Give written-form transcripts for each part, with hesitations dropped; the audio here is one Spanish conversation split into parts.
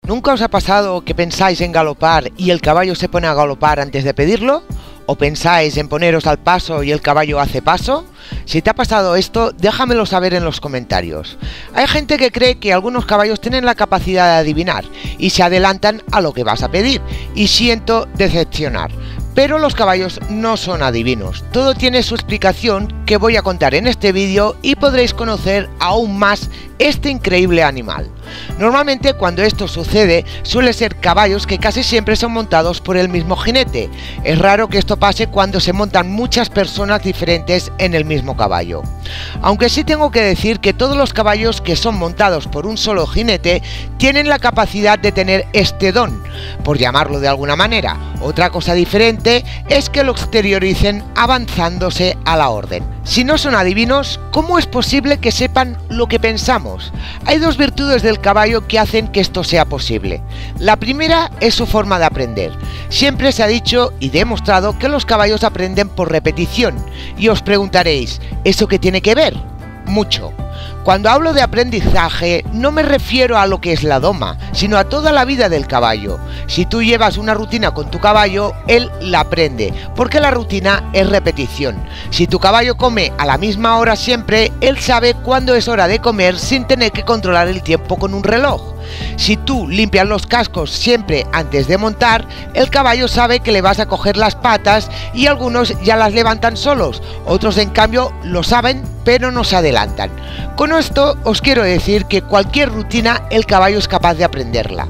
¿Nunca os ha pasado que pensáis en galopar y el caballo se pone a galopar antes de pedirlo? ¿O pensáis en poneros al paso y el caballo hace paso? Si te ha pasado esto, déjamelo saber en los comentarios. Hay gente que cree que algunos caballos tienen la capacidad de adivinar y se adelantan a lo que vas a pedir, y siento decepcionar. Pero los caballos no son adivinos, todo tiene su explicación que voy a contar en este vídeo y podréis conocer aún más este increíble animal. Normalmente cuando esto sucede suele ser caballos que casi siempre son montados por el mismo jinete. Es raro que esto pase cuando se montan muchas personas diferentes en el mismo caballo. Aunque sí tengo que decir que todos los caballos que son montados por un solo jinete tienen la capacidad de tener este don, por llamarlo de alguna manera. Otra cosa diferente es que lo exterioricen avanzándose a la orden. Si no son adivinos, ¿cómo es posible que sepan lo que pensamos? Hay dos virtudes del caballo que hacen que esto sea posible. La primera es su forma de aprender. Siempre se ha dicho y demostrado que los caballos aprenden por repetición. Y os preguntaréis, ¿eso qué tiene que ver? Mucho. Cuando hablo de aprendizaje no me refiero a lo que es la doma, sino a toda la vida del caballo. Si tú llevas una rutina con tu caballo, él la aprende, porque la rutina es repetición. Si tu caballo come a la misma hora siempre, él sabe cuándo es hora de comer sin tener que controlar el tiempo con un reloj. Si tú limpias los cascos siempre antes de montar, el caballo sabe que le vas a coger las patas y algunos ya las levantan solos, otros en cambio lo saben pero no se adelantan. Con esto os quiero decir que cualquier rutina el caballo es capaz de aprenderla.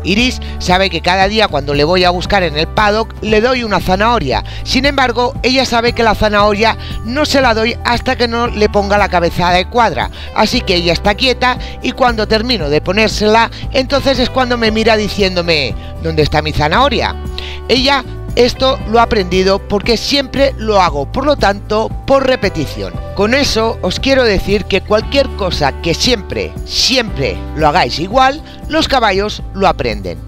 Iris sabe que cada día cuando le voy a buscar en el paddock le doy una zanahoria. Sin embargo, ella sabe que la zanahoria no se la doy hasta que no le ponga la cabeza de cuadra. Así que ella está quieta y cuando termino de ponérsela, entonces es cuando me mira diciéndome ¿dónde está mi zanahoria? Ella esto lo ha aprendido porque siempre lo hago, por lo tanto, por repetición. Con eso os quiero decir que cualquier cosa que siempre lo hagáis igual, los caballos lo aprenden.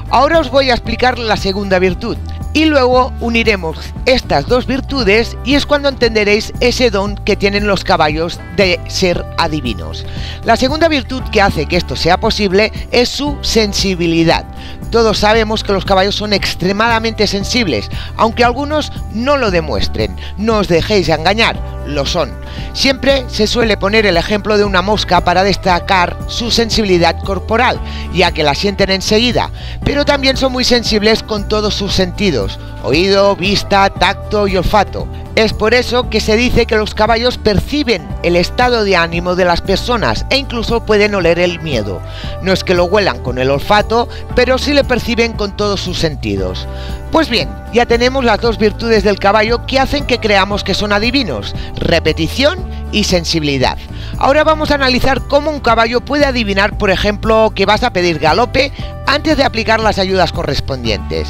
Ahora os voy a explicar la segunda virtud y luego uniremos estas dos virtudes y es cuando entenderéis ese don que tienen los caballos de ser adivinos. La segunda virtud que hace que esto sea posible es su sensibilidad. Todos sabemos que los caballos son extremadamente sensibles, aunque algunos no lo demuestren. No os dejéis engañar, lo son. Siempre se suele poner el ejemplo de una mosca para destacar su sensibilidad corporal, ya que la sienten enseguida, pero también son muy sensibles con todos sus sentidos: oído, vista, tacto y olfato. Es por eso que se dice que los caballos perciben el estado de ánimo de las personas e incluso pueden oler el miedo. No es que lo huelan con el olfato, pero sí le perciben con todos sus sentidos. Pues bien, ya tenemos las dos virtudes del caballo que hacen que creamos que son adivinos: repetición y sensibilidad. Ahora vamos a analizar cómo un caballo puede adivinar, por ejemplo, que vas a pedir galope antes de aplicar las ayudas correspondientes.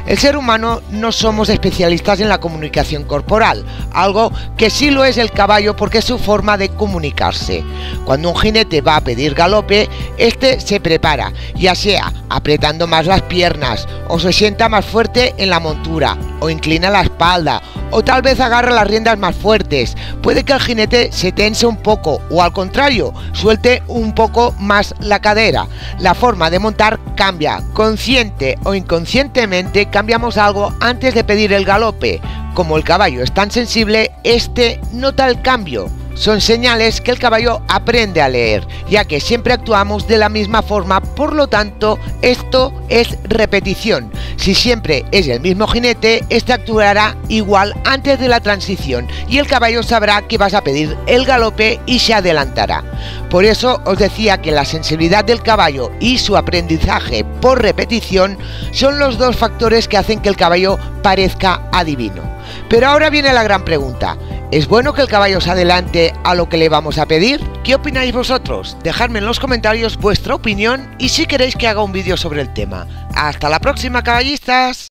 El ser humano no somos especialistas en la comunicación corporal, algo que sí lo es el caballo porque es su forma de comunicarse. Cuando un jinete va a pedir galope, este se prepara, ya sea apretando más las piernas, o se sienta más fuerte en la montura, o inclina la espalda, o tal vez agarra las riendas más fuertes. Puede que el jinete se tense un poco, o al contrario, suelte un poco más la cadera. La forma de montar cambia. Consciente o inconscientemente cambiamos algo antes de pedir el galope. Como el caballo es tan sensible, este nota el cambio. Son señales que el caballo aprende a leer, ya que siempre actuamos de la misma forma, por lo tanto, esto es repetición. Si siempre es el mismo jinete, este actuará igual antes de la transición y el caballo sabrá que vas a pedir el galope y se adelantará. Por eso os decía que la sensibilidad del caballo y su aprendizaje por repetición son los dos factores que hacen que el caballo parezca adivino. Pero ahora viene la gran pregunta: ¿es bueno que el caballo se adelante a lo que le vamos a pedir? ¿Qué opináis vosotros? Dejadme en los comentarios vuestra opinión y si queréis que haga un vídeo sobre el tema. ¡Hasta la próxima, caballistas!